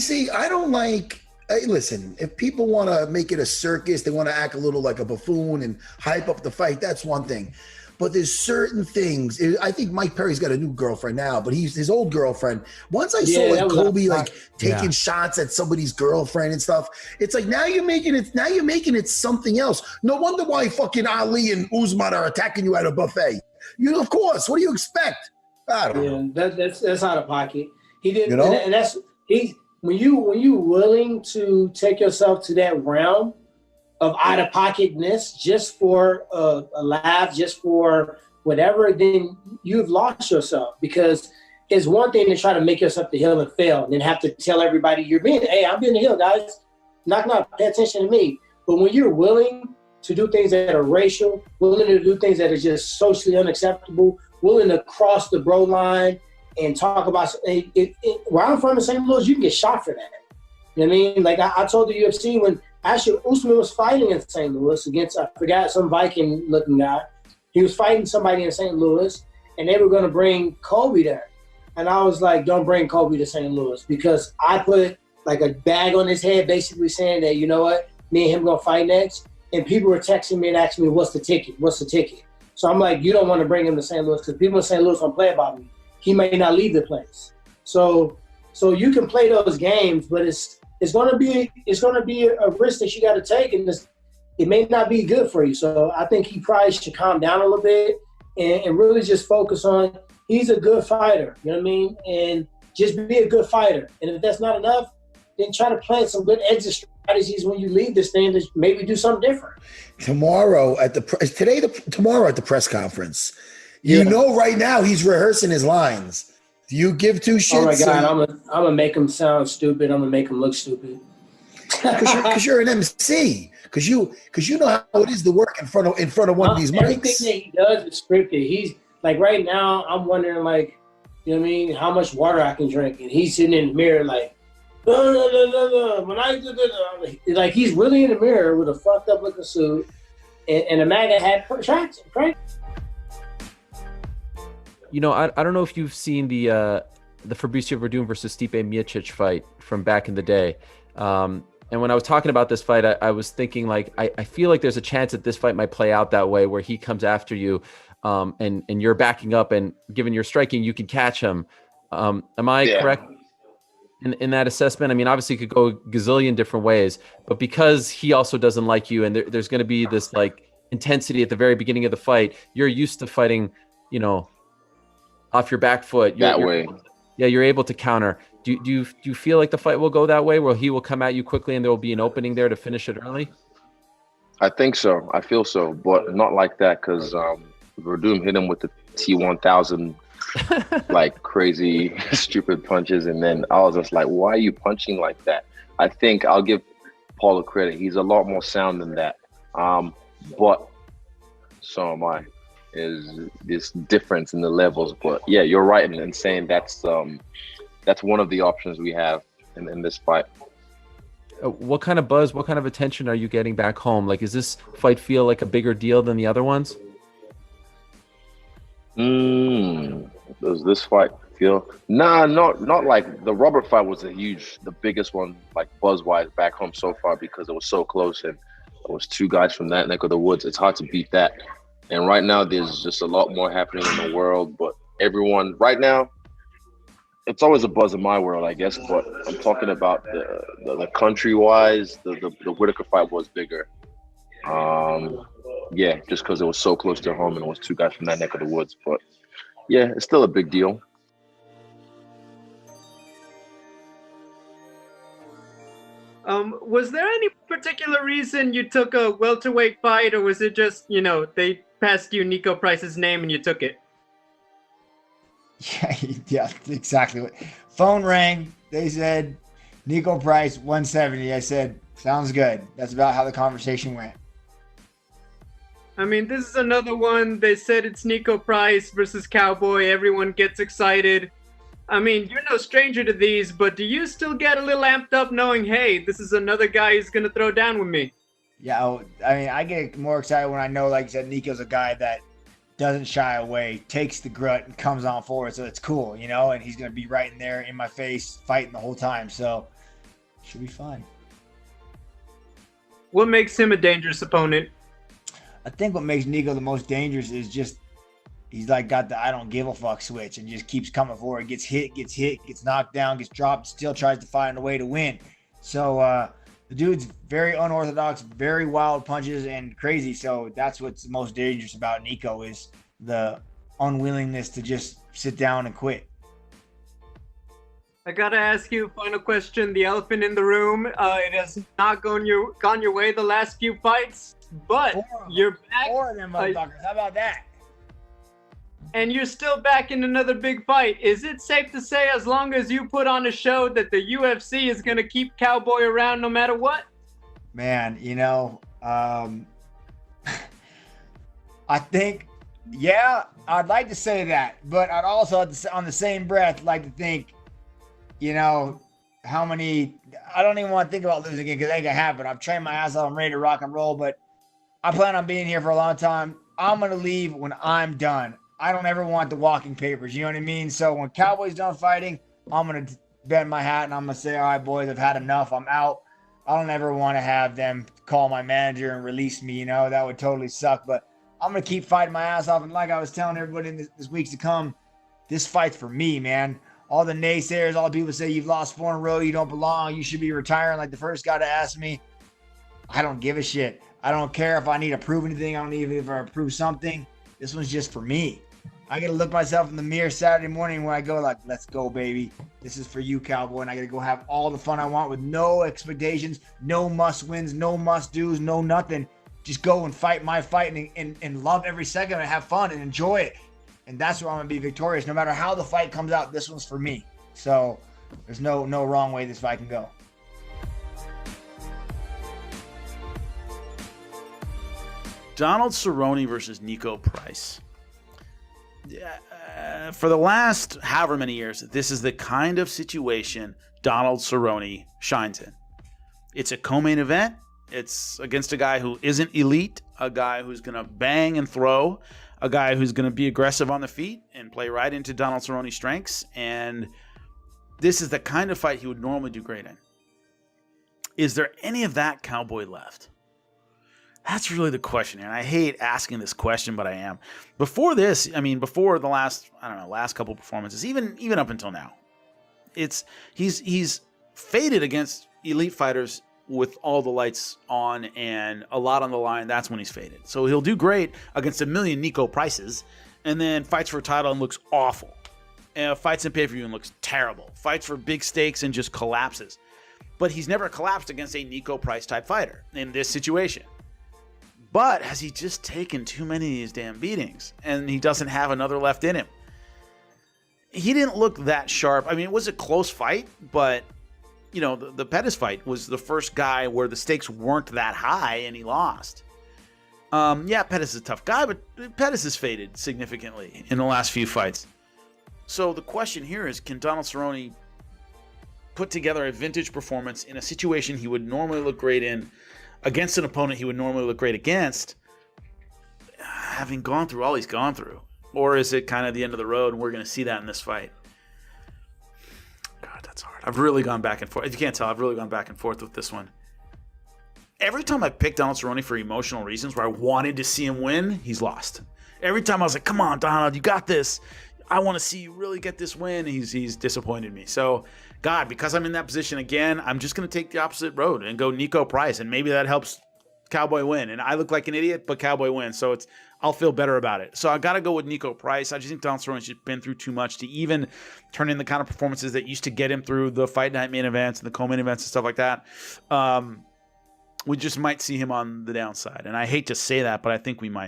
See, I don't like. Hey, listen, if people want to make it a circus, they want to act a little like a buffoon and hype up the fight. That's one thing. But there's certain things. I think Mike Perry's got a new girlfriend now, but he's his old girlfriend. Once I saw like Kobe like taking shots at somebody's girlfriend and stuff, it's like now you're making it. Now you're making it something else. No wonder why fucking Ali and Usman are attacking you at a buffet. Of course. What do you expect? I don't know. That's out of pocket. He did, and that's he. When you willing to take yourself to that realm of out of pocketness just for a laugh, just for whatever, then you've lost yourself. Because it's one thing to try to make yourself the heel and fail, and then have to tell everybody hey, I'm being the heel, guys. Knock, pay attention to me. But when you're willing to do things that are racial, willing to do things that are just socially unacceptable, willing to cross the bro line and talk about where I'm from in St. Louis, you can get shot for that. You know what I mean? Like I told the UFC when actually Usman was fighting in St. Louis against, I forgot, some Viking-looking guy. He was fighting somebody in St. Louis, and they were going to bring Kobe there. And I was like, don't bring Kobe to St. Louis, because I put like a bag on his head basically saying that, you know what, me and him going to fight next. And people were texting me and asking me, what's the ticket? So I'm like, you don't want to bring him to St. Louis because people in St. Louis don't play about me. He may not leave the place. So you can play those games, but it's going to be a risk that you got to take, and it may not be good for you. So I think he probably should calm down a little bit and really just focus on he's a good fighter. You know what I mean? And just be a good fighter. And if that's not enough, then try to plant some good exit strategies when you leave this thing to maybe do something different. Tomorrow at the press conference. You know, right now he's rehearsing his lines. Do you give two shits? Oh my God, I'm gonna make him sound stupid. I'm gonna make him look stupid. Because you're an MC. Because you know how it is to work in front of one of these mics. Everything that he does is scripted. He's like right now. I'm wondering, like, you know what I mean, how much water I can drink, and he's sitting in the mirror like, when like he's really in the mirror with a fucked up looking suit and a MAGA hat tracks, right? You know, I don't know if you've seen the Fabricio Verdum versus Stipe Miocic fight from back in the day. And when I was talking about this fight, I was thinking, like, I feel like there's a chance that this fight might play out that way, where he comes after you and you're backing up, and given your striking, you can catch him. Am I correct in that assessment? I mean, obviously it could go a gazillion different ways, but because he also doesn't like you, and there's going to be this like intensity at the very beginning of the fight, you're used to fighting, you know, off your back foot. You're able to counter. Do you feel like the fight will go that way, where he will come at you quickly and there will be an opening there to finish it early? I think so. I feel so, but not like that, because Verdum hit him with the T1000 like crazy stupid punches, and then I was just like, why are you punching like that? I think I'll give Paulo credit. He's a lot more sound than that. But so am I. Is this difference in the levels? But yeah, you're right in saying that's one of the options we have in this fight. What kind of buzz, what kind of attention are you getting back home? Like, does this fight feel like a bigger deal than the other ones? Does this fight feel? Nah, not like the Robert fight was the biggest one, like buzz-wise back home so far, because it was so close and it was two guys from that neck of the woods. It's hard to beat that. And right now, there's just a lot more happening in the world. But everyone, right now, it's always a buzz in my world, I guess. But I'm talking about the country-wise, the Whitaker fight was bigger. Yeah, just because it was so close to home and it was two guys from that neck of the woods. But yeah, it's still a big deal. Was there any particular reason you took a welterweight fight, or was it just, you know, they passed you Nico Price's name and you took it? Yeah, exactly. Phone rang. They said, Nico Price, 170. I said, sounds good. That's about how the conversation went. I mean, this is another one. They said it's Nico Price versus Cowboy. Everyone gets excited. I mean, you're no stranger to these, but do you still get a little amped up knowing, hey, this is another guy who's going to throw down with me? Yeah, I mean, I get more excited when I know, like you said, Nico's a guy that doesn't shy away, takes the grunt, and comes on forward. So it's cool, you know, and he's going to be right in there in my face fighting the whole time. So Should be fun. What makes him a dangerous opponent? I think what makes Nico the most dangerous is just he's like got the I don't give a fuck switch and just keeps coming forward. Gets hit, gets knocked down, gets dropped, still tries to find a way to win. So the dude's very unorthodox, very wild punches and crazy. So that's what's most dangerous about Nico is the unwillingness to just sit down and quit. I gotta ask you a final question. The elephant in the room. It has not gone your way the last few fights, but you're back. 4 of them motherfuckers. How about that? And you're still back in another big fight. Is it safe to say, as long as you put on a show, that the UFC is gonna keep Cowboy around no matter what? Man, I think, yeah, I'd like to say that, but I'd also, on the same breath, like to think, how many, I don't even want to think about losing again because it ain't gonna happen. I've trained my ass off, I'm ready to rock and roll, but I plan on being here for a long time. I'm gonna leave when I'm done. I don't ever want the walking papers, you know what I mean? So when Cowboy's done fighting, I'm gonna bend my hat and I'm gonna say, all right, boys, I've had enough, I'm out. I don't ever want to have them call my manager and release me, that would totally suck, but I'm gonna keep fighting my ass off. And like I was telling everybody in this weeks to come, this fight's for me, man. All the naysayers, all the people say you've lost 4 in a row, you don't belong, you should be retiring, like the first guy to ask me. I don't give a shit. I don't care if I need to prove anything. I don't even if I prove something. This one's just for me. I got to look myself in the mirror Saturday morning when I go like, let's go, baby. This is for you, Cowboy. And I got to go have all the fun I want with no expectations, no must wins, no must do's, no nothing. Just go and fight my fight and love every second and have fun and enjoy it. And that's where I'm going to be victorious. No matter how the fight comes out, this one's for me. So there's no wrong way this fight can go. Donald Cerrone versus Nico Price. For the last however many years, this is the kind of situation Donald Cerrone shines in. It's a co-main event. It's against a guy who isn't elite, a guy who's going to bang and throw, a guy who's going to be aggressive on the feet and play right into Donald Cerrone's strengths. And this is the kind of fight he would normally do great in. Is there any of that Cowboy left? That's really the question here. And I hate asking this question, but I am. Before this, before the last couple performances, even up until now, he's faded against elite fighters with all the lights on and a lot on the line. That's when he's faded. So he'll do great against a million Nico Prices and then fights for a title and looks awful. Fights in pay-per-view and looks terrible. Fights for big stakes and just collapses. But he's never collapsed against a Nico Price type fighter in this situation. But has he just taken too many of these damn beatings and he doesn't have another left in him? He didn't look that sharp. It was a close fight, but the Pettis fight was the first guy where the stakes weren't that high and he lost. Pettis is a tough guy, but Pettis has faded significantly in the last few fights. So the question here is, can Donald Cerrone put together a vintage performance in a situation he would normally look great in against an opponent he would normally look great against, having gone through all he's gone through? Or is it kind of the end of the road and we're going to see that in this fight? God, that's hard. I've really gone back and forth. If you can't tell, I've really gone back and forth with this one. Every time I picked Donald Cerrone for emotional reasons where I wanted to see him win, he's lost. Every time I was like, come on, Donald, you got this. I want to see you really get this win. He's disappointed me. So, God, because I'm in that position again, I'm just going to take the opposite road and go Nico Price, and maybe that helps Cowboy win. And I look like an idiot, but Cowboy wins, so I'll feel better about it. So I got to go with Nico Price. I just think Donald Cerrone's just been through too much to even turn in the kind of performances that used to get him through the fight night main events and the co-main events and stuff like that. We just might see him on the downside, and I hate to say that, but I think we might.